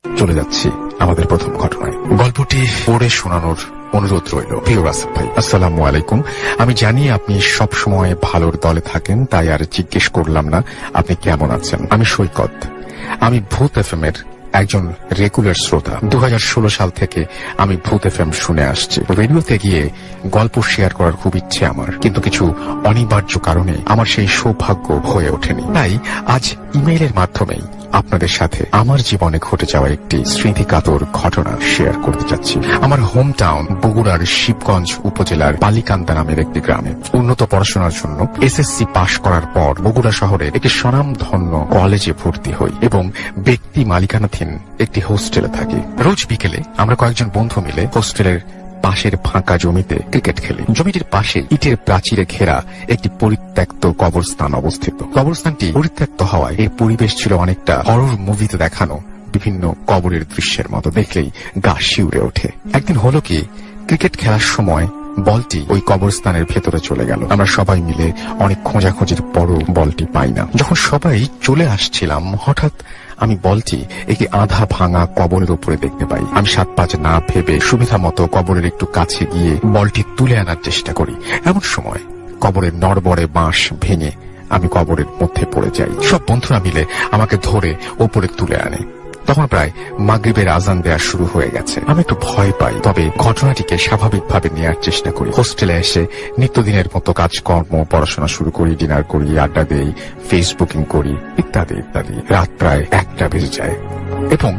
চলে যাচ্ছি আমাদের প্রথম ঘটনায়। গল্পটি পড়ে শোনানোর অনুরোধ রইল। প্রিয় রাসেল ভাই, আসসালামু আলাইকুম। আমি জানি আপনি সব সময় ভালোর দলে থাকেন, তাই আর জিজ্ঞেস করলাম না আপনি কেমন আছেন। আমি সৈকত। আমি ভূত এফএম এর একজন রেগুলার শ্রোতা। 2016 সাল থেকে আমি ভূত এফএম শুনে আসছি। রেডিওতে গিয়ে গল্প শেয়ার করার খুব ইচ্ছে আমার, কিন্তু কিছু অনিবার্য কারণে আমার সেই সৌভাগ্য হয়ে ওঠেনি। তাই আজ ইমেইলের মাধ্যমেই আপনাদের সাথে আমার জীবনে ঘটে যাওয়া একটি স্মৃতিকাতর ঘটনা শেয়ার করতে চাচ্ছি। আমার হোম টাউন বগুড়ার শিবগঞ্জ উপজেলার বালিকান্দা নামের একটি গ্রামে উন্নত পড়াশোনার জন্য এসএসসি পাশ করার পর বগুড়া শহরের একটি স্বনামধন্য কলেজে ভর্তি হই এবং ব্যক্তি মালিকানাধীন একটি হোস্টেলে থাকি। রোজ বিকেলে আমরা কয়েকজন বন্ধু মিলে হোস্টেলের পাশের ফাঁকা জমিতে ক্রিকেট খেলি। জমিটির পাশে ইটের প্রাচীরে ঘেরা একটি পরিত্যক্ত কবরস্থান অবস্থিত। কবরস্থানটি পরিত্যক্ত হওয়ায় এর পরিবেশ ছিল অনেকটা হরর মুভিতে দেখানো বিভিন্ন কবরের দৃশ্যের মতো। দেখলেই গা শিউরে ওঠে। একদিন হলো কি, ক্রিকেট খেলার সময় বলটি ওই কবরস্থানের ভেতরে চলে গেল। আমরা সবাই মিলে অনেক খোঁজাখুঁজির পরও বলটি পাই না। যখন সবাই চলে আসছিলাম, হঠাৎ আমি বলটি একটি আধা ভাঙা কবরের উপরে দেখতে পাই। আমি 7-5 না ভেবে সুবিধা মতো কবরের একটু কাছে গিয়ে বলটি তুলে আনার চেষ্টা করি। এমন সময় কবরের নড়বড়ে বাঁশ ভেঙে আমি কবরের মধ্যে পড়ে যাই। সব বন্ধুরা মিলে আমাকে ধরে ওপরে তুলে আনে। তখন প্রায় মাগরিবের আজান দেওয়া শুরু হয়ে গেছে। আমি একটু ভয় পাই, তবে ঘটনাটিকে স্বাভাবিকভাবে নেওয়ার চেষ্টা করি। হোস্টেলে এসে নিত্যদিনের মতো কাজকর্ম, পড়াশোনা শুরু করি, ডিনার করি, আড্ডা দেই, ফেসবুকিং করি, ইত্যাদি ইত্যাদি। রাত প্রায় 1টা বেজে যায় এবং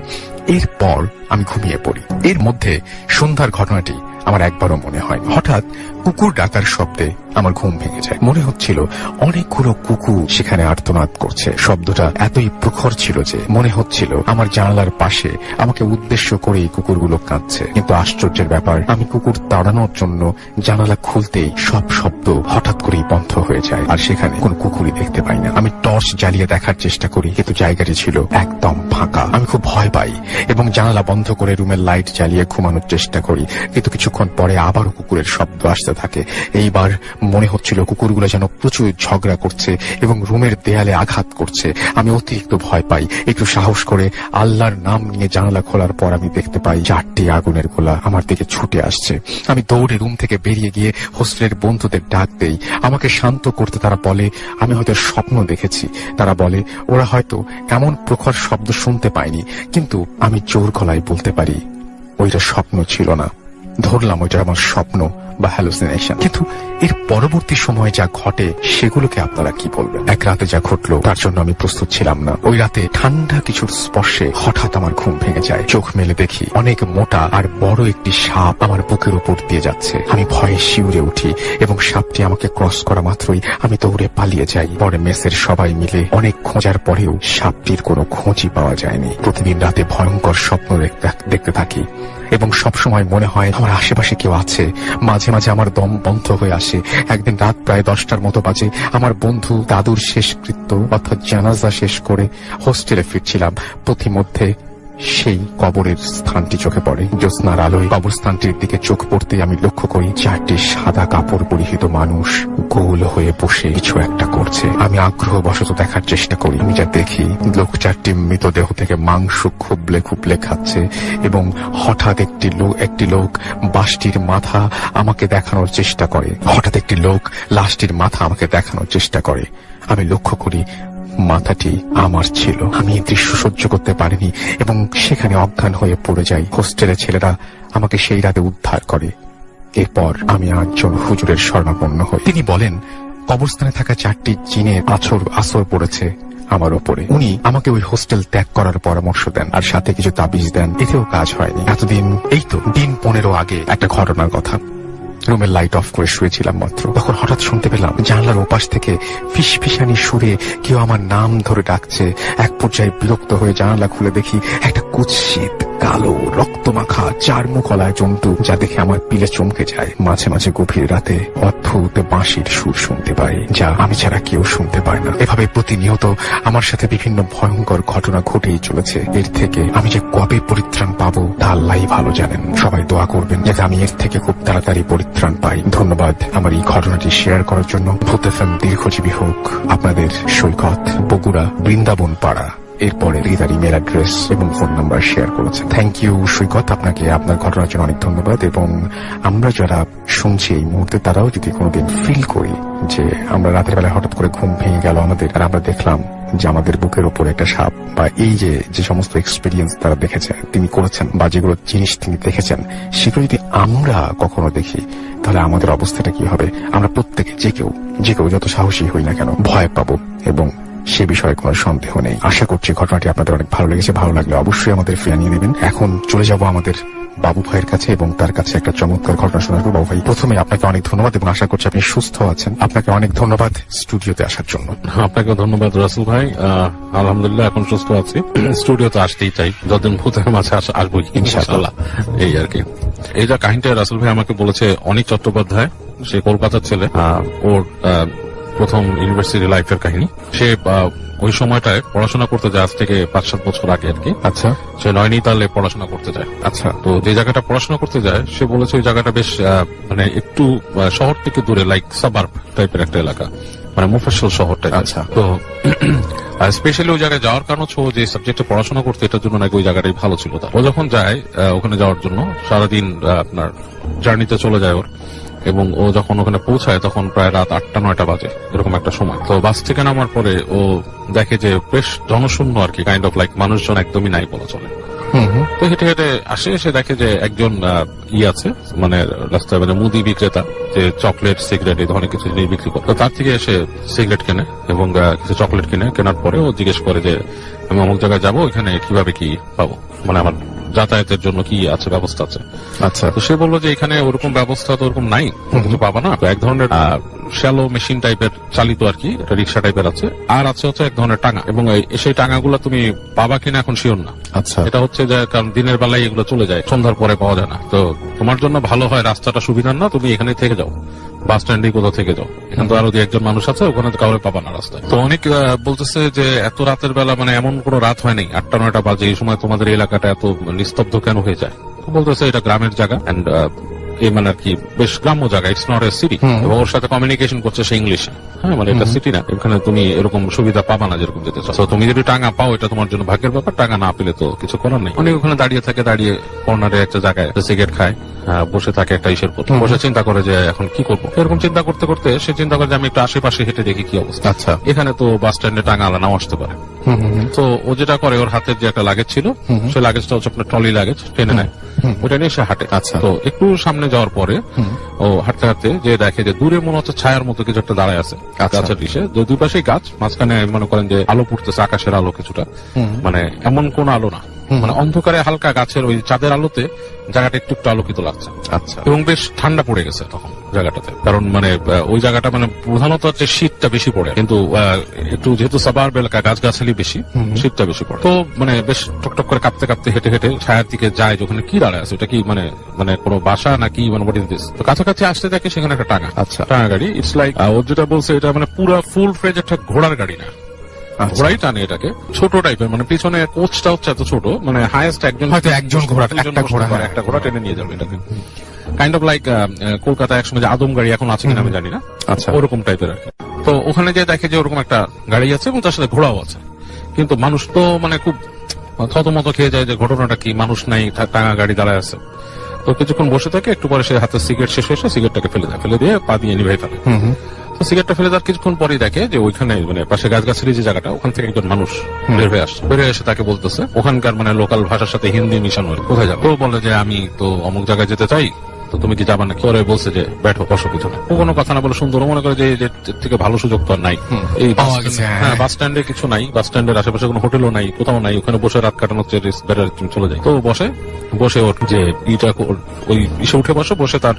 এরপর আমি ঘুমিয়ে পড়ি। এর মধ্যে সন্ধ্যার ঘটনাটি আমার একবারও মনে হয়। হঠাৎ কুকুর ডাকার শব্দে আমার ঘুম ভেঙে যায়। মনে হচ্ছিল অনেকগুলো কুকুর সেখানে আর্তনাদ করছে। শব্দটা এতই প্রখর ছিল যে মনে হচ্ছিল আমার জানালার পাশে আমাকে উদ্দেশ্য করেই কুকুরগুলো কাঁদছে। কিন্তু আশ্চর্যের ব্যাপার, আমি কুকুর তাড়ানোর জন্য জানালা খুলতেই সব শব্দ হঠাৎ করেই বন্ধ হয়ে যায়, আর সেখানে কোনো কুকুরই দেখতে পাই না। আমি টর্চ জ্বালিয়ে দেখার চেষ্টা করি, কিন্তু জায়গাটি ছিল একদম ফাঁকা। আমি খুব ভয় পাই এবং জানালা বন্ধ করে রুমের লাইট জ্বালিয়ে ঘুমানোর চেষ্টা করি, কিন্তু কিছুক্ষণ পরে আবারও কুকুরের শব্দ আসতে থাকে। এইবার মনে হচ্ছিল কুকুরগুলো যেন প্রচুর ঝগড়া করছে এবং রুমের দেয়ালে আঘাত করছে। আমি অতিরিক্ত ভয় পাই। একটু সাহস করে আল্লাহর নাম নিয়ে জানালা খোলার পর আমি দেখতে পাই 4টি আগুনের গোলা আমার দিকে ছুটে আসছে। আমি দৌড়ে রুম থেকে বেরিয়ে গিয়ে হোস্টেলের বন্ধুদের ডাক দেই। আমাকে শান্ত করতে তারা বলে আমি হয়তো স্বপ্ন দেখেছি। তারা বলে ওরা হয়তো এমন প্রখর শব্দ শুনতে পায়নি, কিন্তু আমি জোর গলায় বলতে পারি ওইটা স্বপ্ন ছিল না। ধরলাম ওইটা আমার স্বপ্ন বা হ্যালুসিনেশন। কিন্তু এর পরবর্তী সময়ে যা ঘটে সেগুলোকে আপনারা কি বলবেন? এক রাতে যা ঘটলো তার জন্য আমি প্রস্তুত ছিলাম না। ওই রাতে ঠান্ডা কিছুর স্পর্শে হঠাৎ আমার ঘুম ভেঙে যায়। চোখ মেলে দেখি অনেক মোটা আর বড় একটি সাপ আমার বুকের উপর দিয়ে যাচ্ছে। আমি ভয়ে শিউরে উঠি এবং সাপটি আমাকে ক্রস করা মাত্রই আমি দৌড়ে পালিয়ে যাই। পরে মেসের সবাই মিলে অনেক খোঁজার পরেও সাপটির কোনো খোঁজই পাওয়া যায়নি। প্রতিদিন রাতে ভয়ঙ্কর স্বপ্ন দেখতে থাকি এবং সবসময় মনে হয় আমার আশেপাশে কেউ আছে। মাঝে মাঝে আমার দম বন্ধ হয়ে আসে। একদিন রাত প্রায় 10টার মতো বাজে। আমার বন্ধু দাদুর শেষকৃত্য অর্থাৎ জানাজা শেষ করে হোস্টেলে ফিরছিলাম। পথিমধ্যে সেই কবরের স্থানটি চোখে পড়ে। জ্যোৎস্নার আলোয় কবরস্থানটির দিকে চোখ পড়তে আমি লক্ষ্য করি 4টি সাদা কাপড় পরিহিত মানুষ গোল হয়ে বসে কিছু একটা করছে। আমি আগ্রহবশত দেখার চেষ্টা করি। আমি যা দেখি, লোক 4টি মৃতদেহ থেকে মাংস খুবলে খুবলে খাচ্ছে এবং হঠাৎ একটি লোক লাশটির মাথা আমাকে দেখানোর চেষ্টা করে। আমি লক্ষ্য করি মাথাটি আমার ছিল। আমি এই দৃশ্য সহ্য করতে পারিনি এবং সেখানে অজ্ঞান হয়ে পড়ে যাই। হোস্টেলের ছেলেরা আমাকে সেই রাতে উদ্ধার করে। এরপর আমি একজন হুজুরের শরণাপন্ন হই। তিনি বলেন কবরস্থানে থাকা 4টি জিনের আসর পড়েছে আমার ওপরে। উনি আমাকে ওই হোস্টেল ত্যাগ করার পরামর্শ দেন আর সাথে কিছু তাবিজ দেন। এতেও কাজ হয়নি। এতদিন এই তো দিন 15 আগে একটা ঘটনার কথা। রুমের লাইট অফ করে শুয়েছিলাম মাত্র, তখন হঠাৎ শুনতে পেলাম জানলার ওপাশ থেকে ফিসফিসানি সুরে কেউ আমার নাম ধরে ডাকছে। এক পর্যায়ে বিরক্ত হয়ে জানালা খুলে দেখি একটা কুৎসিত কালো রক্তমাখা 4 মুখলায় জন্তু, যা দেখে আমার পিলে চমকে যায়। মাঝে মাঝে গভীর রাতে অদ্ভুত বাঁশির সুর শুনতে পাই, যা আমি ছাড়া কেউ শুনতে পায় না। এভাবে প্রতিনিয়ত আমার সাথে বিভিন্ন ভয়ঙ্কর ঘটনা ঘটেই চলেছে। এর থেকে আমি যে কবে পরিত্রাণ পাবো তা আল্লাহই ভালো জানেন। সবাই দোয়া করবেন যাতে আমি এর থেকে খুব তাড়াতাড়ি পরিত্রাণ পাই। ধন্যবাদ আমার এই ঘটনাটি শেয়ার করার জন্য। ভূত এফএম দীর্ঘজীবী হোক। আপনাদের সৈকত, বগুড়া, বৃন্দাবন পাড়া। এরপরে তার ইমেল অ্যাড্রেস এবং ফোন নাম্বার শেয়ার করেছেন। থ্যাংক ইউ সৈকত, আপনাকে আপনার ঘটনার জন্য অনেক ধন্যবাদ। এবং আমরা যারা শুনছি এই মুহূর্তে, তারাও যদি কোনোদিন ফিল করি যে আমরা রাতের বেলায় হঠাৎ করে ঘুম ভেঙে গেল আমাদের, আর আমরা দেখলাম যে আমাদের বুকের উপর একটা সাপ, বা এই যে সমস্ত এক্সপিরিয়েন্স তারা দেখেছে, তিনি করেছেন, বা যেগুলো জিনিস তিনি দেখেছেন, সেগুলো যদি আমরা কখনো দেখি, তাহলে আমাদের অবস্থাটা কি হবে? আমরা প্রত্যেকে যে কেউ যত সাহসী হই না কেন, ভয় পাবো, এবং সে বিষয়ে কোনো সন্দেহ নেই। আশা করছি ঘটনাটি আপনাদের অনেক ভালো লেগেছে। ভালো লাগলে অবশ্যই আমাদের জানিয়ে নেবেন। এখন চলে যাব আমাদের বাবু ভাইয়ের কাছে, এবং তার কাছে একটা চমৎকার ঘটনা শোনাবো। বাবু ভাই, প্রথমে আপনাকে অনেক ধন্যবাদ, এবং আশা করছি আপনি সুস্থ আছেন। আপনাকে অনেক ধন্যবাদ স্টুডিওতে আসার জন্য। আপনাকে ধন্যবাদ রাসেল ভাই। আলহামদুলিল্লাহ এখন সুস্থ আছি। স্টুডিওতে আসতেই চাই, যতদিন ভূতের মাঝে আসবো ইনশাআল্লাহ। এই আর কি। এই যে কাহিনীটা রাসেল ভাই আমাকে বলেছে অনিক চট্টোপাধ্যায়, সে কলকাতার ছেলে। ওর প্রথম ইউনিভার্সিটি লাইফের কাহিনী। সে ওই সময়টায় পড়াশোনা করতে যায়, আজ থেকে 5-7 বছর আগে আর কি। আচ্ছা। সে নয়নিতালে পড়াশোনা করতে যায়। আচ্ছা। তো যে জায়গাটা পড়াশোনা করতে যায়, সে বলেছে ওই জায়গাটা বেশ মানে একটু শহর থেকে দূরে, লাইক সাবার্ব টাইপের একটা এলাকা, মানে মুফাসসল শহরটা। আচ্ছা। তো স্পেশালি ওই জায়গায় যাওয়ার কারণ হচ্ছে, যে সাবজেক্টে পড়াশোনা করতে, এটার জন্য নাকি ওই জায়গাটাই ভালো ছিল তার। ও যখন যায় ওখানে যাওয়ার জন্য, সারাদিন আপনার জার্নিতে চলে যায় ওর, এবং ও যখন ওখানে পৌঁছায় তখন প্রায় রাত 8-9 বাজে, এরকম একটা সময়। তো বাস থেকে নামার পরে ও দেখে যে বেশ জনশূন্য আর কি, কাইন্ড অফ লাইক মানুষজন একদমই নাই বলা চলে। তো হেঁটে হেঁটে আসে, এসে দেখে যে একজন আছে, মানে রাস্তায়, মানে মুদি বিক্রেতা, যে চকলেট, সিগারেট এই ধরনের কিছু জিনিস বিক্রি করে। তো তার থেকে এসে সিগারেট কেনে এবং কিছু চকলেট কিনে। কেনার পরে ও জিজ্ঞেস করে যে আমি অমুক জায়গায় যাবো, এখানে কিভাবে কি পাবো, মানে আমার যাতায়াতের জন্য কি আছে, ব্যবস্থা আছে। আচ্ছা। তো সে বললো যে এখানে ওরকম ব্যবস্থা তো ওরকম নাই, কিছু পাবা না। এক ধরনের শ্যালো মেশিন টাইপের চালিত আর কি, রিক্সা টাইপের আছে, আর আছে হচ্ছে এক ধরনের টাঙা, এবং সেই টাঙাগুলো তুমি পাবা কিনা এখন শিওর না। আচ্ছা। এটা হচ্ছে যে কারণ দিনের বেলায় এগুলো চলে যায়, সন্ধ্যার পরে পাওয়া যায় না। তো তোমার জন্য ভালো হয়, রাস্তাটা সুবিধার না, তুমি এখানে থেকে যাও, বাস স্ট্যান্ডে কোথাও থেকে যাও, এখানে তো আরো 2-1 মানুষ আছে, ওখানে কাউরে পাবা না রাস্তায়। তো অনেক বলতেছে যে এত রাতের বেলা, মানে এমন কোনো রাত হয় নাই, 8-9 বাজে, এই সময় তোমাদের এলাকাটা এত নিস্তব্ধ কেন হয়ে যায়? বলতেছে এটা গ্রামের জায়গা, এন্ড এই মানে আর কি বেশ গ্রাম্য জায়গা, ইটস নট এ সিটি। এবং ওর সাথে কমিউনিকেশন করছে সে ইংলিশে। হ্যাঁ, মানে এটা সিটি না, এখানে তুমি এরকম সুবিধা পাবা না যেরকম যেতে চাও। তুমি যদি টাঙা পাও, এটা তোমার জন্য ভাগ্যের ব্যাপার, টাঙা না পেলে তো কিছু করার নেই। অনেক ওখানে দাঁড়িয়ে থাকে, দাঁড়িয়ে কর্নারে একটা জায়গায় সিগারেট খায়, বসে থাকে একটা ইসের পর, বসে চিন্তা করে যে এখন কি করবো। এরকম চিন্তা করতে করতে সে চিন্তা করে যে আমি একটু আশেপাশে হেঁটে দেখি কি অবস্থা। আচ্ছা। এখানে তো বাস স্ট্যান্ডে টাঙা আলা নাও আসতে পারে। তো ও যেটা করে, ওর হাতের যে একটা লাগেজ ছিল, সে লাগেজটা হচ্ছে আপনার ট্রলি লাগেজ, টেনে নেয়, ওটা নিয়ে সে হাঁটে। আচ্ছা। তো একটু সামনে যাওয়ার পরে ও হাঁটতে হাঁটতে যে দেখে যে দূরে মনে হচ্ছে ছায়ার মতো কিছু একটা দাঁড়ায় আছে গাছের ডিশে। দুই পাশেই গাছ, মাঝখানে মনে করেন যে আলো পড়তেছে, আকাশের আলো কিছুটা, মানে এমন কোন আলো না, মানে অন্ধকারে হালকা গাছের ওই চাঁদের আলোতে জায়গাটা একটু একটু আলোকিত লাগছে। আচ্ছা। এবং বেশ ঠান্ডা পড়ে গেছে তখন জায়গাটাতে, কারণ মানে ওই জায়গাটা মানে প্রধানত হচ্ছে শীতটা বেশি পড়ে, কিন্তু একটু যেহেতু সাবার্ব এলাকা, গাছগাছালি বেশি, শীতটা বেশি পড়ে। তো মানে বেশ টকটক করে কাঁপতে কাঁপতে হেঁটে হেঁটে ছায়ার দিকে যায়, যেখানে কি দাঁড়ায় আছে, ওটা কি মানে মানে কোনো বাসা নাকি, মানে হোয়াট ইজ দিস। তো কাছাকাছি আসতে দেখে সেখানে একটা টাঙা। আচ্ছা। টাঙা গাড়ি, ইটস লাইক ওর যেটা বলছে, এটা মানে পুরো ফুল ফ্রেজ একটা ঘোড়ার গাড়ি না, ঘোড়াই টানে এটাকে, ছোট টাইপের, মানে পিছনে কোচটা হচ্ছে এত ছোট, মানে হাইয়েস্ট একজন ঘোড়া, একটা ঘোড়া টেনে নিয়ে যাবে এটাকে। কাইন্ড অফ লাইক কলকাতায় একসময় যে আদম গাড়ি, এখন আছে কিনা আমি জানি না, আচ্ছা, ওরকম টাইপের আর কি। তো ওখানে যে দেখে যে ওরকম একটা গাড়ি আছে এবং তার সাথে ঘোড়াও আছে, কিন্তু মানুষ তো মানে খুব থতমত খেয়ে যায় যে ঘটনাটা কি, মানুষ নাই, টাঙা গাড়ি দাঁড়ায় আছে। তো কিছুক্ষণ বসে থাকে, একটু পরে সে হাতে সিগারেট শেষ হয়েছে, সিগারেটটাকে ফেলে দেয়, ফেলে দিয়ে পা দিয়ে নিভাই ফেলে। তো সিগারেটটা ফেলে দেওয়ার কিছুক্ষণ পরেই দেখে যে ওইখানে মানে পাশে গাছগাছালি যে জায়গাটা, ওখান থেকে একজন মানুষ বের হয়ে আসছে। বের হয়ে এসে তাকে বলতেছে ওখানকার মানে লোকাল ভাষার সাথে হিন্দি মিশানো, কোথায় যাবো। ও বলে যে আমি তো অমুক জায়গায় যেতে চাই, তো তুমি কি যাবা না? পরে বলছে যে ব্যাঠো, বসো পিছনে। ও কোনো কথা না বলে সুন্দর মনে করে যে থেকে ভালো সুযোগ তো আর নাই, এই বাস স্ট্যান্ডে কিছু নাই, বাস স্ট্যান্ডের আশেপাশে কোনো হোটেলও নাই, কোথাও নাই, ওখানে বসে রাত কাটানো চলে যায়। তো বসে ওর যে ইটা ওই ইসে উঠে বসে তার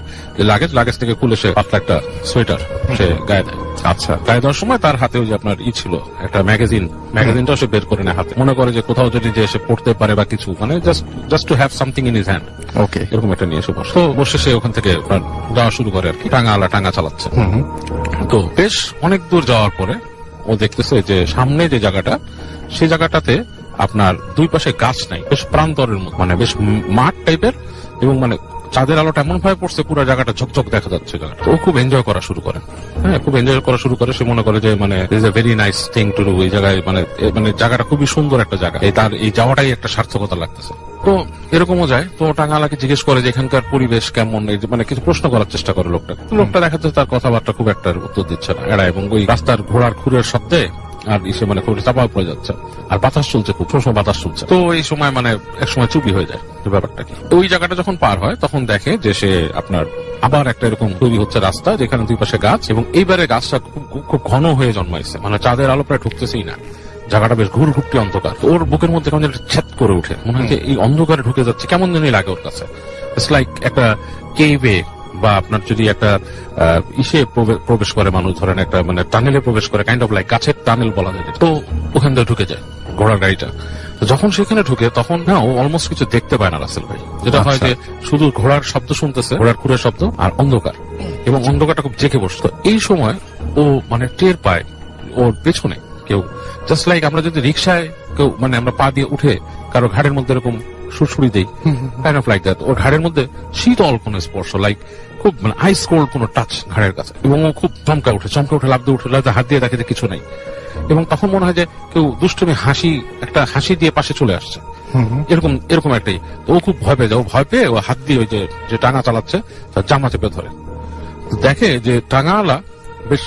লাগেজ থেকে খুলে সে পাতলা একটা সোয়েটার সে গায়ে দেয়। আচ্ছা, গায়ে দেওয়ার সময় তার হাতে ওই যে আপনার ছিল একটা ম্যাগাজিনটাও সে বের করে নেয় হাতে, মনে করে যে কোথাও যদি যে সে পড়তে পারে বা কিছু, মানে just to have something in his hand, okay, এরকম একটা নিয়ে এসে বসে। তো বসে সে ওখান থেকে যাওয়া শুরু করে আর কি, টাঙা চালাচ্ছে। তো বেশ অনেক দূর যাওয়ার পরে ও দেখতেছে যে সামনে যে জায়গাটা, সেই জায়গাটাতে আপনার দুই পাশে গাছ নাই, বেশ প্রান্তরের মতো, মানে বেশ মাঠ টাইপের, এবং মানে চাঁদের আলোটা এমন ভাবে পড়ছে পুরো জায়গাটা ঝকঝক দেখা যাচ্ছে জায়গাটা। তো ও খুব এনজয় করা শুরু করে, হ্যাঁ খুব এনজয় করা শুরু করে। সে মনে করে যে মানে is a very nice thing to do, এই জায়গায় মানে জায়গাটা খুবই সুন্দর একটা জায়গা, তার এই যাওয়াটাই একটা সার্থকতা লাগতেছে। তো এরকমও যায়। তো টাঙ্গালাকে জিজ্ঞেস করে যে এখানকার পরিবেশ কেমন, মানে কিছু প্রশ্ন করার চেষ্টা করে লোকটা। লোকটা দেখা যাচ্ছে তার কথাবার্তা খুব একটা উত্তর দিচ্ছে না, এড়ায়, এবং ওই রাস্তার ঘোড়ার খুরের শব্দে আর ইসে মানে খুব চাপা পড়ে যাচ্ছে, আর বাতাস চলছে, খুব সময় বাতাস চলছে। তো এই সময় মানে এক সময় চুপি হয়ে যায় ব্যাপারটা কি। ওই জায়গাটা যখন পার হয় তখন দেখে যে সে আপনার আবার একটা এরকম তৈরি হচ্ছে রাস্তা, যেখানে দুই পাশে গাছ, এবং এইবারে গাছটা খুব ঘন হয়ে জন্মাইছে, মানে চাঁদের আলো প্রায় ঢুকতেছেই না, জায়গাটা বেশ ঘুরঘুরটি অন্ধকার। ওর বুকের মধ্যে কেমন একটা ছেদ করে উঠে, মনে হয় যে এই অন্ধকারে ঢুকে যাচ্ছে, কেমন জানি লাগে ওর কাছে। ইটস লাইক একটা কেভে, বা আপনার যদি একটা ইসে প্রবেশ করে মানুষ, ধরেন একটা মানে টানেলে প্রবেশ করে, কাইন্ড অফ লাইক গাছের টানেল বলা যায়। তো ওখান থেকে ঢুকে যায় ঘোড়ার গাড়িটা। তো যখন সেখানে ঢুকে তখন না ও অলমোস্ট কিছু দেখতে পায় না রাসেল ভাই, যেটা হয় যে শুধু ঘোড়ার শব্দ শুনতেছে, ঘোড়ার খুরের শব্দ আর অন্ধকার, এবং অন্ধকারটা খুব জেঁকে বসত। এই সময় ও মানে টের পায় ওর পেছনে কেউ, জাস্ট লাইক আমরা যদি রিক্সায় কেউ মানে আমরা পা দিয়ে উঠে কারো ঘাড়ের মধ্যে এরকম সুড়সুড়ি দেই, কাইন্ড অফ লাইক দ্যাট। ওর ঘাড়ের মধ্যে শীতল কোনো স্পর্শ, লাইক খুব মানে আইস কোল্ড কোনো টাচ ঘাড়ের কাছে, এবং ও খুব চমকা উঠে লাফ দিয়ে উঠে হাত দিয়ে দেখে যে কিছু নেই, এবং তখন মনে হয় যে কেউ দুষ্টুমি একটা হাসি দিয়ে পাশে চলে আসছে, এরকম একটাই। তো ও খুব ভয় পেয়ে যায়, ও ভয় পেয়ে ও হাত দিয়ে ওই যে টাঙা চালাচ্ছে তার জামা চেপে ধরে। তো দেখে যে টাঙাওয়ালা বেশ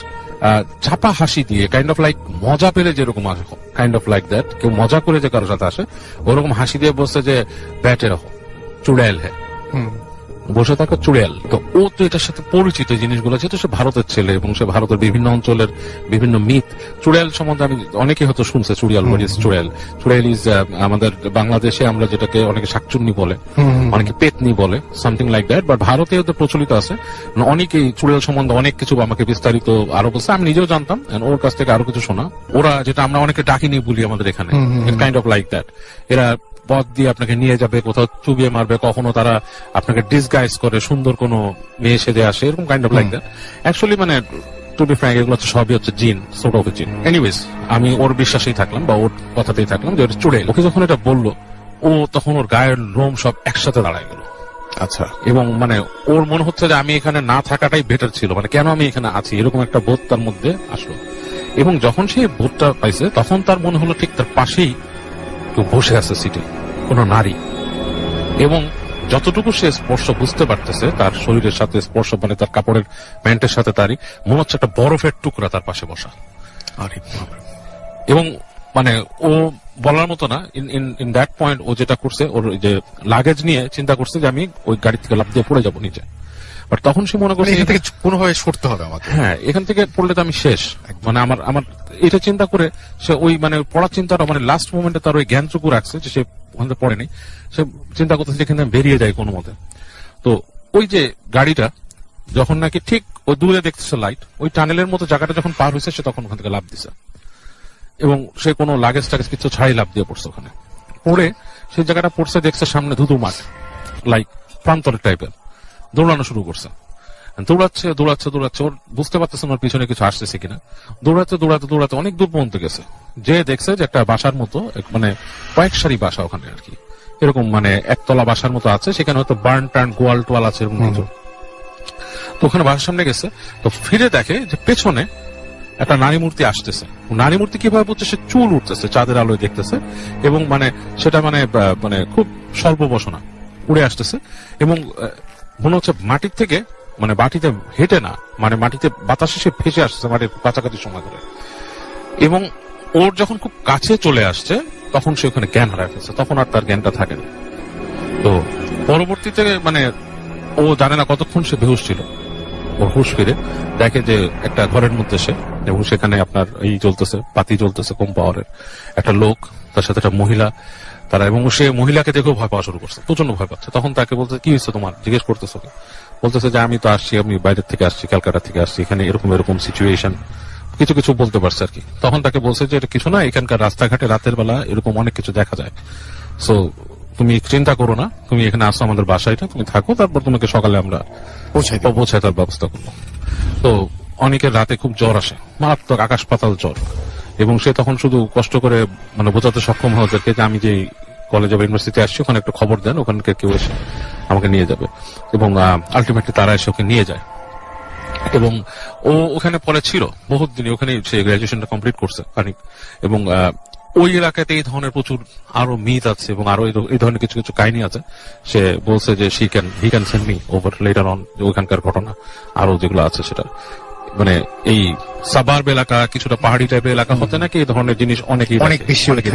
চাপা হাসি দিয়ে, কাইন্ড অফ লাইক মজা পেলে যেরকম আসে, কাইন্ড অফ লাইক দ্যাট, কেউ মজা করে যে কারোর সাথে আসে ওরকম হাসি দিয়ে বসছে যে ব্যাটে রাখো চুড়াইল হ্যাঁ, বসে থাকা চুড়াইল। তো ও তো এটার সাথে পরিচিত জিনিসগুলো, যেহেতু সে ভারতের ছেলে এবং সে ভারতের বিভিন্ন অঞ্চলের বিভিন্ন মিথ, চুড়াইল সম্বন্ধে আমি অনেকে হয়তো শুনছে। চুড়াইল ইজ আমাদের বাংলাদেশে আমরা যেটাকে অনেকে শাকচুন্নি বলে, অনেকে পেতনি বলে, সামথিং লাইক দ্যাট, বাট ভারতে ওদের প্রচলিত আছে। অনেকেই চুড়াইল সম্বন্ধে অনেক কিছু আমাকে বিস্তারিত আরো বলছে, আমি নিজেও জানতাম, ওর কাছ থেকে আরো কিছু শোনা। ওরা যেটা আমরা অনেকে ডাকিনি বলি আমাদের এখানে, কাইন্ড অফ লাইক দ্যাট। এরা পথ দিয়ে আপনাকে নিয়ে যাবে, কোথাও চুবিয়ে মারবে, কখনো তারা আপনাকে ডিসগাইজ করে সুন্দর কোনো মেয়ে সেজে আসে, এরকম kind of like that. Actually মানে টু বি ফ্র্যাঙ্ক এগুলো সবই হচ্ছে জিন, সোর্ট অফ জিন। এনিওয়েজ আমি ওর বিশ্বাসেই থাকলাম বা ওর কথাতেই থাকলাম যে ওটা চুড়ে। ওকে যখন এটা বললো, ও তখন ওর গায়ের লোম সব একসাথে দাঁড়ায় গেল। আচ্ছা। এবং মানে ওর মনে হচ্ছে যে আমি এখানে না থাকাটাই বেটার ছিল, মানে কেন আমি এখানে আছি, এরকম একটা বোধ তার মধ্যে আসলো। এবং যখন সে বোধটা পাইছে তখন তার মনে হলো ঠিক তার পাশেই কেউ বসে আছে সিটে, কোন নারী। এবং যতটুকু সে স্পর্শ বুঝতে পারতেছে তার শরীরের সাথে স্পর্শ, মানে তার কাপড়ের প্যান্টের সাথে তারই মনে হচ্ছে একটা বরফের টুকরা তার পাশে বসা। এবং মানে ও বলার মতো না, ইন দ্যাট পয়েন্ট ও যেটা করছে, ওর যে লাগেজ নিয়ে চিন্তা করছে যে আমি ওই গাড়ি থেকে লাফ দিয়ে পড়ে যাবো নিচে। বাট তখন সে মনে করছে এখান থেকে কোনোভাবে সরতে হবে আমাকে, হ্যাঁ এখান থেকে পড়লে তো আমি শেষ, মানে আমার এটা চিন্তা করে সে ওই মানে পড়ার চিন্তাটা মানে লাস্ট মোমেন্টে তার ওই জ্ঞানটুকু রাখছে যে সে ওখানে পড়েনি। সে চিন্তা করতেছে যেখানে বেরিয়ে যায় কোনো মতে। তো ওই যে গাড়িটা যখন নাকি ঠিক ও দূরে দেখতেছে লাইট, ওই টানেলের মতো জায়গাটা যখন পার হয়েছে সে তখন ওখান থেকে লাফ দিছে, এবং সে কোনো লাগেজ টাগেজ কিছু ছাড়াই লাফ দিয়ে পড়ছে। ওখানে পড়ে সেই জায়গাটা পড়ছে, দেখছে সামনে ধুধু মাঠ, লাইক প্রান্তরের টাইপের। দৌড়ানো শুরু করছে, দৌড়াচ্ছে। ওর বুঝতে পারতেছে ওর পিছনে কিছু আসতেছে কিনা। দৌড়াতে অনেক দূর পর্যন্ত গেছে, যে দেখছে যে একটা বাসার মতো, মানে কয়েক সারি বাসা ওখানে আর কি, এরকম মানে একতলা বাসার মতো আছে, সেখানে হয়তো বার্ন টার্ন গোয়াল টোয়াল আছে এরকম কিছু। তো ওখানে বাসার সামনে গেছে, তো ফিরে দেখে যে পেছনে একটা নারী মূর্তি আসতেছে। নারী মূর্তি কিভাবে বুঝছে, সে চুল উঠতেছে, চাঁদের আলোয় দেখতেছে, এবং মানে সেটা মানে খুব স্বল্প বসনা উড়ে আসতেছে, এবং মনে হচ্ছে মাটির থেকে, মানে মাটিতে হেঁটে না, মানে মাটিতে বাতাসে সে ভেসে আসছে মাটির কাছাকাছি সময় ধরে। এবং ওর যখন খুব কাছে চলে আসছে তখন সে ওখানে জ্ঞান হারায় ফেলছে, তখন আর তার জ্ঞানটা থাকে না। তো পরবর্তীতে মানে ও জানে না কতক্ষণ সে বেহুশ ছিল। ওর হুশ ফিরে দেখে যে একটা ঘরের মধ্যে সে, এবং সেখানে আপনার এই চলতেছে, পাতি চলতেছে কম পাওয়ারের, একটা লোক, তার সাথে একটা মহিলা, তারা, এবং সে মহিলাকে দেখেও ভয় পাওয়া শুরু করছে, প্রচন্ড ভয় পাচ্ছে। তখন তাকে বলতে, কি হয়েছে তোমার, জিজ্ঞেস করতেছে, বলতেছে যে আমি তো আসছি, আমি বাইরের থেকে আসছি, ক্যালকাটা থেকে আসছি, এখানে এরকম সিচুয়েশন, কিছু বলতে পারছে আর কি। তখন তাকে বলছে যে এটা কিছু না, এখানকার রাস্তাঘাটে রাতের বেলা এরকম অনেক কিছু দেখা যায়, সো তুমি চিন্তা করো না, তুমি এখানে আসো আমাদের বাসায়টা, তুমি থাকো, তারপর তোমাকে সকালে আমরা পৌঁছায় তার ব্যবস্থা করবো। তো অনেকের রাতে খুব জ্বর আসে, মারাত্মক আকাশ পাতাল জ্বর, এবং সে তখন শুধু কষ্ট করে মানে বোঝাতে সক্ষম হয় ওদেরকে যে আমি যে কলেজে বা ইউনিভার্সিটি আসছি ওখানে একটু খবর দেন, ওখানকার কেউ এসে আমাকে নিয়ে যাবে, এবং আলটিমেটলি তারা এসে ওকে নিয়ে যায়। এবং ও ওখানে পরে ছিল বহুত দিন, ওখানে সে গ্রাজুয়েশনটা কমপ্লিট করছে খানিক। এবং ওই এলাকাতে এই ধরনের প্রচুর আরো মিথ আছে এবং আরো এই ধরনের কিছু কিছু কাহিনী আছে। সে বলছে যে he can send me over letter on, ওখানকার ঘটনা আরো যেগুলো আছে সেটা, মানে এই সাবার্ব এলাকা, কিছুটা পাহাড়ি টাইপের এলাকা হতে নাকি এই ধরনের জিনিস অনেক বেশি দেখে।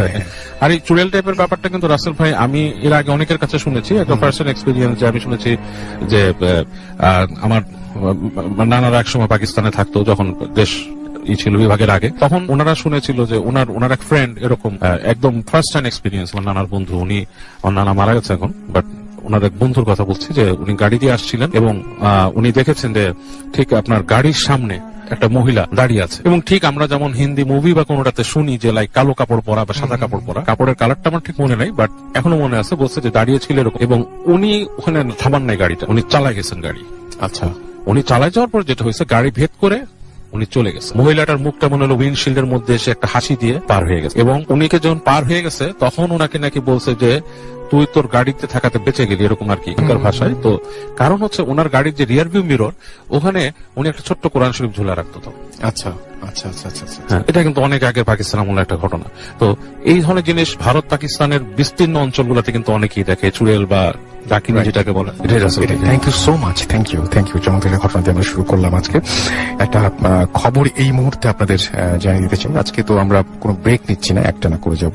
আর এই চুড়েল টাইপের ব্যাপারটা কিন্তু রাসেল ভাই আমি এর আগে অনেকের কাছে শুনেছি, একটা পার্সোনাল এক্সপিরিয়েন্স, যে আমি শুনেছি যে আমার নানারা এক সময় পাকিস্তানে থাকতো যখন দেশ ছিল বিভাগের আগে, তখন ওনারা শুনেছিল যে ওনার এক ফ্রেন্ড এরকম একদম ফার্স্ট হ্যান্ড এক্সপিরিয়েন্স, আমার নানার বন্ধু, ওর নানা মারা গেছে এখন, বাট ওনার এক বন্ধুর কথা বলছি, যে উনি গাড়ি দিয়ে আসছিলেন এবং উনি দেখেছেন যে ঠিক আপনার গাড়ির সামনে একটা মহিলা দাঁড়িয়ে আছে, এবং ঠিক আমরা যেমন হিন্দি মুভি বা কোনোটাতে শুনি যে লাইক কালো কাপড় পরা বা সাদা কাপড় পরা, কাপড়ের কালারটা আমার ঠিক মনে নাই, বাট এখনো মনে আছে, বলছে যে দাঁড়িয়ে ছিল এরকম, এবং উনি ওখানে থামান নাই গাড়িটা, উনি চালায় গেছেন গাড়ি। আচ্ছা, উনি চালায় যাওয়ার পর যেটা হয়েছে, গাড়ি ভেদ করে উনি চলে গেছে। মহিলাটার মুখটা মনে হলো উইন্ডশিল্ডের মধ্যে এসে একটা হাসি দিয়ে পার হয়ে গেছে, এবং উনিকে যখন পার হয়ে গেছে তখন ওনাকে নাকি বলছে যে তুই তোর গাড়িতে থাকাতে বেঁচে গেলি, এরকম আর কি এখানকার ভাষায়। তো কারণ হচ্ছে ওনার গাড়ির যে রিয়ার ভিউ মিরর, ওখানে উনি একটা ছোট্ট কোরআন শরীফ ঝুলা রাখতো। তো আচ্ছা আচ্ছা আচ্ছা আচ্ছা, হ্যাঁ, এটা কিন্তু অনেক আগে পাকিস্তান আমলে একটা ঘটনা। তো এই ধরনের জিনিস ভারত পাকিস্তানের বিস্তীর্ণ অঞ্চলগুলোতে কিন্তু অনেকেই দেখে, চুড়েল বা ডাকিনি যেটাকে বলে। Thank you so much, thank you চমৎকার ঘটনা দিয়ে আমরা শুরু করলাম আজকে। একটা খবর এই মুহূর্তে আপনাদের জানিয়ে দিতে চাই, আজকে তো আমরা কোনো ব্রেক নিচ্ছি না, একটা না করে যাব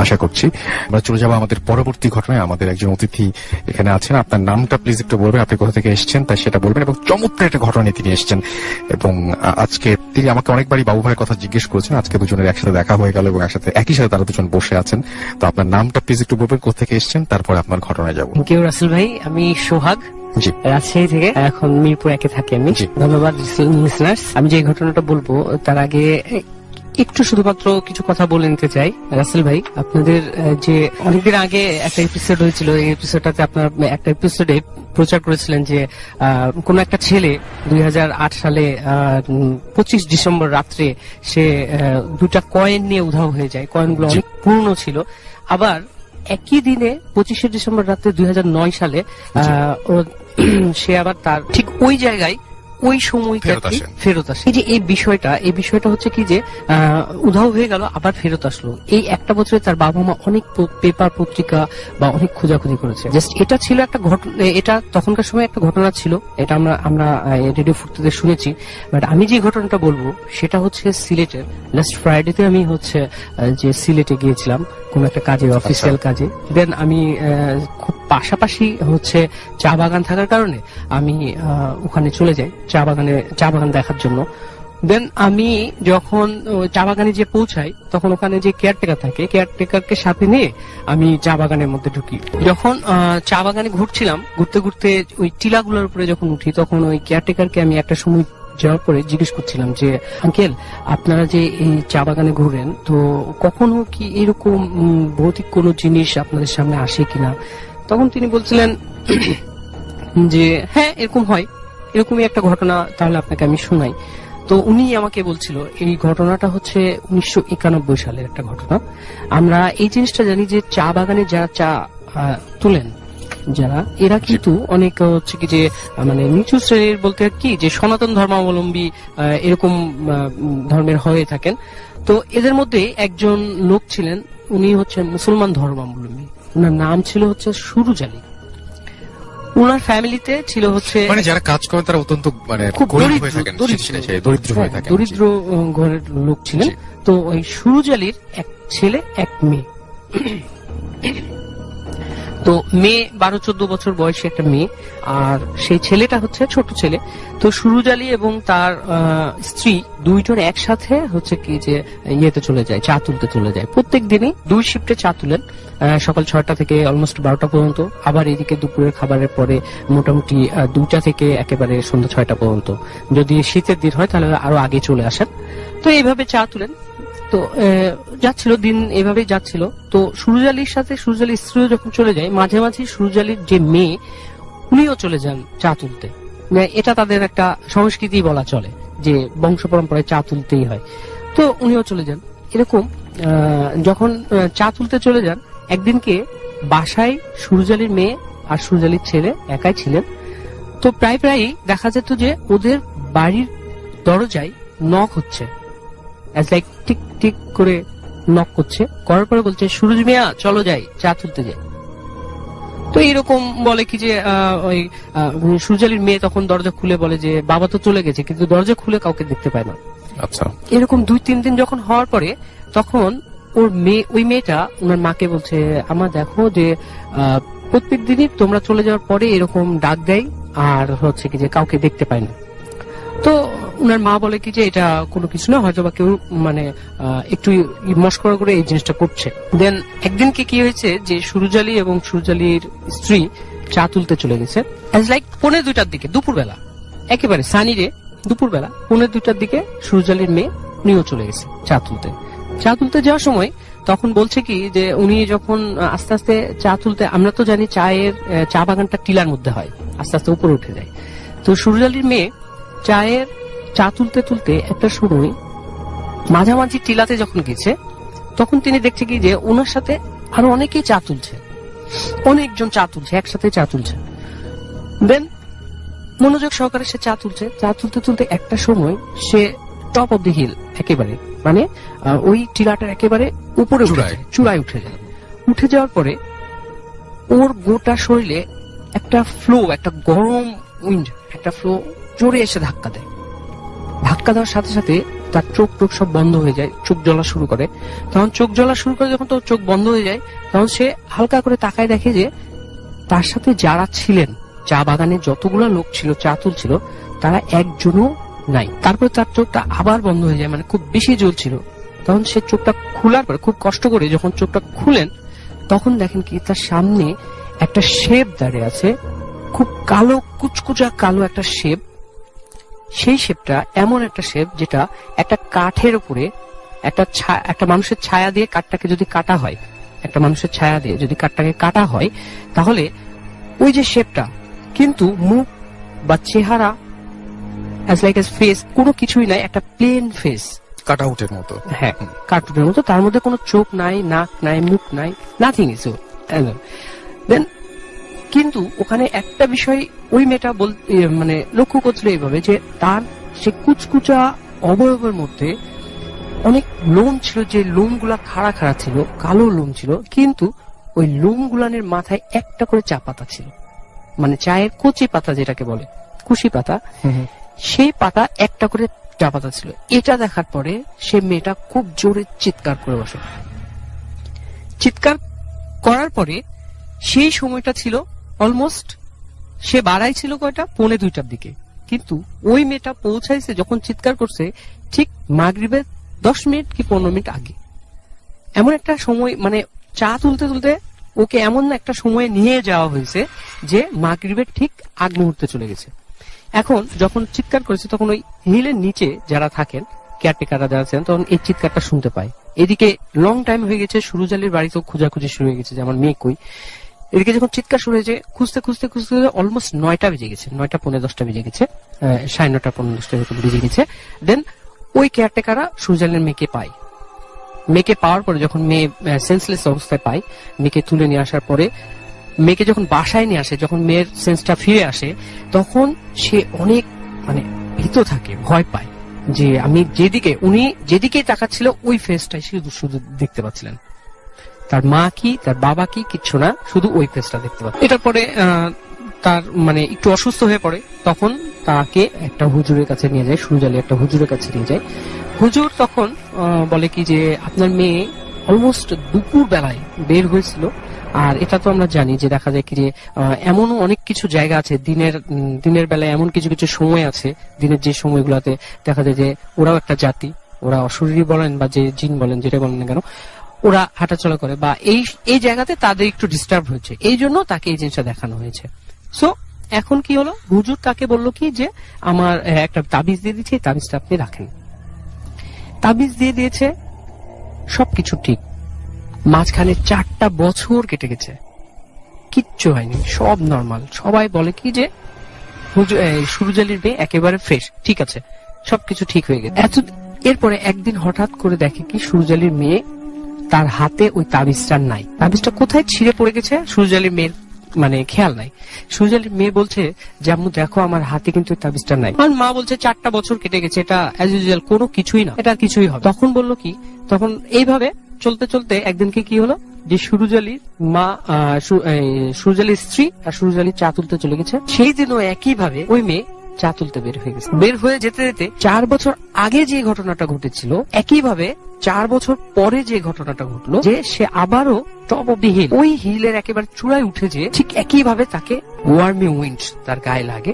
আশা করছি। আমরা চলে যাবো আমাদের পরবর্তী ঘটনায়। আমাদের একজন অতিথি এখানে আছেন, আপনার নামটা প্লিজ একটু বলবেন, আপনি কোথা থেকে এসেছেন তাই সেটা বলবেন, এবং চমৎকার একটা ঘটনা নিয়ে তিনি এসেছেন। এবং আজকে তিনি আমাকে অনেকবারই বাবু ভাইয়ের কথা জিজ্ঞেস করেছেন, আজকে দুজনের একসাথে দেখা হয়ে গেল এবং একসাথে একই সাথে তারা দুজন বসে আছেন। তো আপনার নামটা প্লিজ একটু বলবেন, কোথা থেকে এসেছেন, তারপরে আপনার ঘটনায় যাবো। রাসেল ভাই, আমি সোহাগ, জি, রাজশাহী থেকে, এখন মিরপুর একে থাকি আমি। ধন্যবাদ লিসনার্স। আমি যে ঘটনাটা বলবো তার আগে একটু শুধুমাত্র কিছু কথা বলে নিতে চাই। রাসেল ভাই, আপনাদের যে অনেকদিন আগে একটা এপিসোড হয়েছিল, এই এপিসোডটাতে আপনার একটা এপিসোডে প্রচার করেছিলেন যে কোন একটা ছেলে 2008 সালে 25 ডিসেম্বর রাত্রে সে দুটা কয়েন নিয়ে উধাও হয়ে যায়। কয়েনগুলো অনেক পুরনো ছিল। আবার একই দিনে 25শে ডিসেম্বর রাত্রে 2009 সালে সে আবার তার ঠিক ওই জায়গায় ওই সময়টা ফেরত আসে। এই যে এই বিষয়টা হচ্ছে কি যে উধাও হয়ে গেল, আবার ফেরত আসলো। এই একটা বছরে তার বাবা মা অনেক পেপার পত্রিকা বা অনেক খোঁজাখুঁজি করেছে। জাস্ট এটা ছিল একটা ঘটনা, এটা তখনকার সময় একটা ঘটনা ছিল, এটা আমরা রেডিও ফুর্তিতে শুনেছি। বাট আমি যে ঘটনাটা বলবো সেটা হচ্ছে সিলেটের। লাস্ট ফ্রাইডেতে আমি হচ্ছে যে সিলেটে গিয়েছিলাম কোন একটা কাজে, অফিসিয়াল কাজে। দেন আমি খুব পাশাপাশি হচ্ছে চা বাগান থাকার কারণে আমি ওখানে চলে যাই চা বাগান দেখার জন্য। দেন আমি যখন চা বাগানে যে পৌঁছাই তখন ওখানে যে কেয়ারটেকার থাকে, কেয়ারটেকারকে সাথে নিয়ে আমি চা বাগানের মধ্যে ঢুকি। যখন চা বাগানে ঘুরতে ঘুরতে ওই টিলাগুলোর উপরে যখন উঠি, তখন ওই কেয়ারটেকারকে আমি একটা সময় যাওয়ার পরে জিজ্ঞেস করছিলাম যে আঙ্কেল, আপনারা যে এই চা বাগানে ঘুরেন, তো কখনো কি এরকম ভৌতিক কোনো জিনিস আপনাদের সামনে আসে কিনা? তখন তিনি বলছিলেন যে হ্যাঁ, এরকম হয়, এরকমই একটা ঘটনা, তাহলে আপনাকে আমি শোনাই। তো উনি আমাকে বলছিল এই ঘটনাটা হচ্ছে 1991 সালের একটা ঘটনা। আমরা এই জিনিসটা জানি যে চা বাগানে যারা চা তুলেন, যারা এরা কিন্তু অনেক হচ্ছে কি যে মানে নিচু শ্রেণীর বলতে কি যে সনাতন ধর্মাবলম্বী এরকম ধর্মের হয়ে থাকেন। তো এদের মধ্যে একজন লোক ছিলেন, উনি হচ্ছে মুসলমান ধর্মাবলম্বী। ওনার নাম ছিল হচ্ছে সুরুজ আলী। ওনার ফ্যামিলিতে ছিল হচ্ছে মানে যারা কাজ করেন তারা অত্যন্ত মানে খুব দরিদ্র ঘরের লোক ছিলেন। তো ওই সুরুজ আলীর এক ছেলে এক মেয়ে। তো মেয়ে 12-14 বছর বয়সী একটা মেয়ে, আর সেই ছেলেটা হচ্ছে ছোট ছেলে। তো সুরুজ আলী এবং তার স্ত্রী দুইজন একসাথে হচ্ছে কি যে ইয়েতে চলে যায়, চা তুলতে চলে যায়। প্রত্যেক দিনই 2 শিফটে চা তুলেন, সকাল 6টা থেকে অলমোস্ট 12টা পর্যন্ত, আবার এদিকে দুপুরের খাবারের পরে মোটামুটি 2টা থেকে একেবারে সন্ধ্যা 6টা পর্যন্ত। যদি শীতের দিন হয় তাহলে আরো আগে চলে আসেন। তো এইভাবে চা তুলেন। তো যাচ্ছিল দিন, এভাবেই যাচ্ছিল। তো সুরুজ আলীর সাথে সুরুজ আলীর স্ত্রীও যখন চলে যায়, মাঝে মাঝে সুরুজ আলীর যে মেয়ে উনিও চলে যান চা তুলতে। এটা তাদের একটা সংস্কৃতি বলা চলে যে বংশ পরম্পরায় চা তুলতেই হয়। তো উনিও চলে যান। এরকম যখন চা তুলতে চলে যান, একদিনকে বাসায় সুরুজ আলীর মেয়ে আর সুরজালির ছেলে একাই ছিলেন। তো প্রায় প্রায়ই দেখা যেত যে ওদের বাড়ির দরজায় নক হচ্ছে, অ্যাজ লাইক টিক টিক করে নক করছে, করার পরে বলছে সুরজ মিয়া চলো যাই, চা তুলতে যাই। তো এরকম বলে কি যে ওই সুরজালির মেয়ে তখন দরজা খুলে বলে যে বাবা তো চলে গেছে, কিন্তু দরজা খুলে কাউকে দেখতে পায় না। আচ্ছা, এরকম 2-3 দিন যখন হওয়ার পরে তখন ওই মেয়েটা ওনার মাকে বলছে, আমার দেখো যে প্রত্যেক দিনই তোমরা চলে যাওয়ার পরে এরকম ডাক দেয় আর হচ্ছে কি যে কাউকে দেখতে পায় না। তো উনার মা বলে কি যে এটা কোনো কিছু না, হয়তো বা কেউ মানে একটু মস্করা করে এই জিনিসটা করছে। দেন একদিনকে কি হয়েছে যে সুরজালি এবং সুরজালির স্ত্রী চা তুলতে চলে গেছে, অ্যাজ লাইক 1:45-2টার দিকে, দুপুরবেলা, একেবারে সানি রে দুপুরবেলা 1:45-2টার দিকে সুরজালির মেয়ে উনিও চলে গেছে চা তুলতে যাওয়ার সময় তখন বলছে কি যে উনি যখন আস্তে আস্তে চা তুলতে, আমরা তো জানি চা বাগানটা টিলার মধ্যে হয়, আস্তে আস্তে উপরে উঠে যায়। তো সুরজালির মেয়ে চা তুলতে একটা সময় মাঝামাঝি টিলাতে যখন গেছে তখন তিনি দেখছে কি যে ওনার সাথে আরো অনেকেই চা তুলছে, অনেকজন চা তুলছে, একসাথে চা তুলছে। দেন মনোযোগ সহকারে সে চা তুলতে একটা সময় সে টপ অফ দি হিল, একেবারে মানে ওই টিলাটার একেবারে উপরে চূড়ায় উঠে যায়। উঠে যাওয়ার পরে ওর গোটা শরীরে একটা গরম উইন্ড, একটা ফ্লো জোরে এসে ধাক্কা দেওয়ার সাথে সাথে তার চোখ সব বন্ধ হয়ে যায়, চোখ জ্বলা শুরু করে। যখন তোর চোখ বন্ধ হয়ে যায় তখন সে হালকা করে তাকায়, দেখে যে তার সাথে যারা ছিলেন, চা বাগানে যতগুলো লোক ছিল চা তুলছিল, তারা একজনও নাই। তারপরে তার চোখটা আবার বন্ধ হয়ে যায়, মানে খুব বেশি জ্বলছিল। তখন সে চোখটা খোলার পরে খুব কষ্ট করে যখন চোখটা খুলেন তখন দেখেন কি তার সামনে একটা শেপ দাঁড়িয়ে আছে, খুব কালো, কুচকুচা কালো একটা শেপ। সেই শেপটা এমন একটা শেপ যেটা একটা কাঠের উপরে একটা মানুষের ছায়া দিয়ে কাঠটাকে যদি কাটা হয়, একটা মানুষের ছায়া দিয়ে যদি কাঠটাকে কাটা হয়, তাহলে ওই যে শেপটা, কিন্তু মুখ বা চেহারা অ্যাজ লাইক এস ফেস কোনো কিছুই নাই, একটা প্লেন ফেস, কাটআউটের মতো। হ্যাঁ, কার্টুনের মতো। তার মধ্যে কোনো চোখ নাই, নাক নাই, মুখ নাই, নাথিং ইজ। দেন কিন্তু ওখানে একটা বিষয় ওই মেয়েটা মানে লক্ষ্য করছিল এইভাবে যে তার সে কুচকুচা অবয়বের মধ্যে অনেক লোম ছিল, যে লোমগুলা খাড়া খাড়া ছিল, কালো লোম ছিল, কিন্তু ওই লোমগুলানের মাথায় একটা করে চা পাতা ছিল, মানে চায়ের কচি পাতা যেটাকে বলে, কুশি পাতা, সেই পাতা একটা করে চা পাতা ছিল। এটা দেখার পরে সে মেয়েটা খুব জোরে চিৎকার করে বসে। চিৎকার করার পরে সেই সময়টা ছিল অলমোস্ট, সে বাড়াই ছিল কয়টা, 1:45-2টার দিকে, কিন্তু ওই মেয়েটা পৌঁছাইছে যখন চিৎকার করছে ঠিক মাগরিবের 10 মিনিট কি 15 মিনিট আগে। এমন একটা সময়, মানে চা তুলতে ওকে এমন একটা সময়ে নিয়ে যাওয়া হয়েছে যে মাগরিবের ঠিক আগ মুহূর্তে চলে গেছে। এখন যখন চিৎকার করেছে তখন ওই হিলের নিচে যারা থাকেন, কেয়ারটেকাররা যারা আছেন, তখন এই চিৎকারটা শুনতে পায়। এদিকে লং টাইম হয়ে গেছে, সুরজালির বাড়িতেও খোঁজাখুঁজি শুরু হয়ে গেছে যে আমার মেয়ে কই। এদিকে যখন চিৎকার শুরু হয়েছে, খুঁজতে অলমোস্ট 9টা বেজে গেছে, 9:15-10টা বেজে গেছে, 9:30-10টা বেজে গেছে। দেন ওই কেয়ারটেকাররা সুরজালির মেয়েকে পায়। মেয়েকে পাওয়ার পরে যখন মেয়ে সেন্সলেস অবস্থায় পায়, মেয়েকে তুলে নিয়ে আসার পরে মেয়েকে যখন বাসায় নিয়ে আসে, যখন মেয়ের সেন্সটা ফিরে আসে, তখন সে অনেক মানে ভীত থাকে, ভয় পায় যে উনি যেদিকে তাকাচ্ছিল ওই ফেসটাই শুধু দেখতে পাচ্ছিলেন। তার মা কি, তার বাবা কি, কিচ্ছু না, শুধু ওই ফেসটা দেখতে পাচ্ছে। এটার পরে তার মানে একটু অসুস্থ হয়ে পড়ে, তখন তাকে একটা হুজুরের কাছে নিয়ে যায়, সুরজালি একটা হুজুরের কাছে নিয়ে যায়। হুজুর তখন বলে কি যে আপনার মেয়ে অলমোস্ট দুপুর বেলায় বের হয়েছিল, আর এটা তো আমরা জানি যে দেখা যায় কি যে এমনও অনেক কিছু জায়গা আছে দিনের বেলায়, এমন কিছু কিছু সময় আছে দিনের যে সময়গুলোতে দেখা যায় যে ওরাও একটা জাতি, ওরা অশরীরী বলেন বা যে জিন বলেন, যেটা বলেন না কেন, ওরা হাঁটাচলা করে বা এই জায়গাতে তাদের একটু ডিস্টার্ব হয়েছে, এই জন্য তাকে এই জিনিসটা দেখানো হয়েছে। সো এখন কি হলো, হুজুর তাকে বললো কি যে আমার একটা তাবিজ দিয়ে দিচ্ছি, তাবিজটা আপনি রাখেন। তাবিজ দিয়ে দিয়েছে, সবকিছু ঠিক। মাঝখানে 4টা বছর কেটে গেছে, কিচ্ছু হয়নি, সব নর্মাল। সবাই বলে কি যে সুরজালির মেয়ে একেবারে ফ্রেশ, ঠিক আছে, সবকিছু ঠিক হয়ে গেছে। এরপরে একদিন হঠাৎ করে দেখে কি সুরজালির মেয়ে, তার হাতে ওই তাবিজটা নাই। তাবিজটা কোথায় ছিঁড়ে পড়ে গেছে, সুরজালির মেয়ের মানে খেয়াল নাই। সুরুজ আলীর মেয়ে বলছে যে আম্মু দেখো আমার হাতে কিন্তু তাবিজটা নাই। আর মা বলছে 4টা বছর কেটে গেছে, এটা অ্যাজ ইউজুয়াল কোনো কিছুই না, এটা কিছুই হবে। তখন বললো কি, তখন এইভাবে চলতে চলতে একদিনকে কি হলো যে সুরুজ আলীর মা সুরুজ আলীর স্ত্রী আর সুরুজ আলী চা তুলতে চলে গেছে। সেই দিনও একই ভাবে ওই মেয়ে চা তুলতে বের হয়ে গেছে। বের হয়ে যেতে যেতে 4 বছর আগে যে ঘটনাটা ঘটেছিল একইভাবে 4 বছর পরে যে ঘটনাটা ঘটলো, যে সে আবারও টপ অফ দি হিল, ওই হিলের একেবারে চূড়ায় উঠে যে ঠিক একই ভাবে তাকে ওয়ার্মি উইন্ড তার গায়ে লাগে।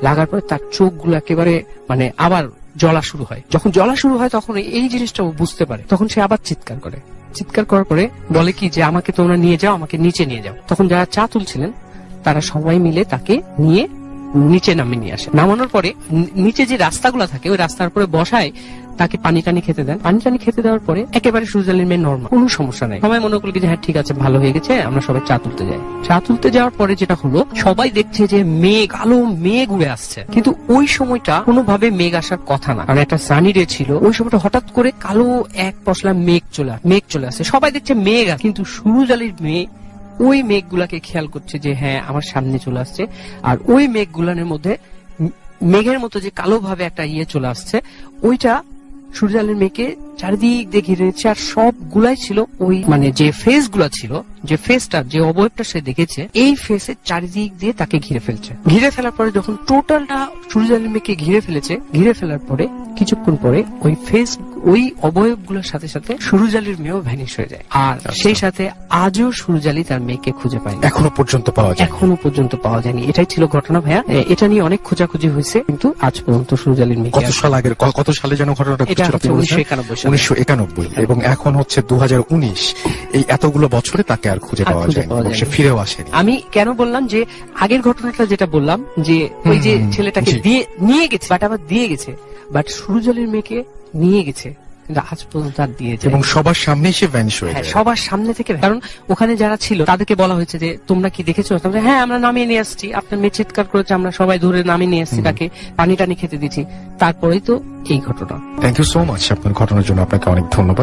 লাগার পরে তার চোখগুলো একেবারে মানে আবার জ্বলা শুরু হয়। যখন জ্বলা শুরু হয় তখন এই জিনিসটা ও বুঝতে পারে। তখন সে আবার চিৎকার করে। চিৎকার করার পরে বলে কি যে আমাকে তোমরা নিয়ে যাও, আমাকে নিচে নিয়ে যাও। তখন যারা চা তুলছিলেন তারা সবাই মিলে তাকে নিয়ে নিচে নামিয়ে নিয়ে আসে। নামানোর পরে নিচে যে রাস্তাগুলো থাকে ওই রাস্তার উপরে বসায় তাকে পানি টানি খেতে দেন। পানি টানি খেতে দেওয়ার পরে একেবারে সুরুজ আলীর মেয়ে নরমাল, কোনো সমস্যা নাই। সবাই মনে করলো যে হ্যাঁ ঠিক আছে, ভালো হয়ে গেছে, আমরা সবাই চা তুলতে যাই। চা তুলতে যাওয়ার পরে যেটা হলো, সবাই দেখছে যে মেঘ, কালো মেঘ উড়ে আসছে, কিন্তু ওই সময়টা কোনোভাবে মেঘ আসার কথা না, কারণ একটা সানি ডে ছিল। ওই সময়টা হঠাৎ করে কালো এক পশলা মেঘ চলে আসছে। সবাই দেখছে মেঘ, কিন্তু সুরুজ আলীর মেয়ে ওই মেঘগুলাকে খেয়াল করছে যে হ্যাঁ আমার সামনে চলে আসছে। আর ওই মেঘগুলানের মধ্যে মেঘের মতো যে কালো ভাবে একটা চলে আসছে, ওইটা সুরুজ আলীর মেয়েকে চারিদিক দিয়ে ঘিরে নিচ্ছে। আর সবগুলাই ছিল ওই মানে যে ফেস গুলা ছিল, যে ফেসটা, যে অবয়বটা সে দেখেছে, এই ফেসের চারিদিক দিয়ে তাকে ঘিরে ফেলছে। ঘিরে ফেলার পরে যখন টোটালটা সুরুজ আলীর মেয়েকে ঘিরে ফেলেছে, ঘিরে ফেলার পরে কিছুক্ষণ পরে ওই ফেস, ওই অবয়বগুলোর সাথে সাথে সুরুজ আলীর মেয়েও ভ্যানিশ হয়ে যায়। আর সেই সাথে আজও সুরুজ আলী তার মেয়েকে খুঁজে পায়নি, এখনো পর্যন্ত পাওয়া যায়। এখনো পর্যন্ত পাওয়া যায়নি। এটাই ছিল ঘটনা ভাইয়া। এটা নিয়ে অনেক খোঁজাখুঁজি হয়েছে, কিন্তু আজ পর্যন্ত সুরুজ আলীর মেয়েকে কত সালে যেন ঘটনাটা এটা ঘটেছিল? 1991। এবং এখন হচ্ছে 2019। এই এতগুলো বছরে তাকে আর খুঁজে পাওয়া যায়নি, সে ফিরেও আসেনি। আমি কেন বললাম যে আগের ঘটনাটা যেটা বললাম যে ওই যে ছেলেটাকে নিয়ে গেছে, বাট আবার দিয়ে গেছে, বাট সুরুজ আলীর মেয়েকে নিয়ে গেছে কিন্তু আজ পর্যন্ত আর দিয়ে যায়, এবং সবার সামনে সে ভ্যানিশ হয়ে যায়। সবার সামনে থেকে। কারণ ওখানে যারা ছিল তাদেরকে বলা হয়েছে যে তোমরা কি দেখেছো? হ্যাঁ আমরা নামিয়ে নিয়ে আসছি, আপনার মেয়ে চিৎকার করেছে, আমরা সবাই ধরে নামিয়ে নিয়ে আসছি, তাকে পানি টানি খেতে দিচ্ছি। তারপরেই তো এই ঘটনা। থ্যাংক ইউ সো মাচ আপনার ঘটনার জন্য, আপনাকে অনেক ধন্যবাদ।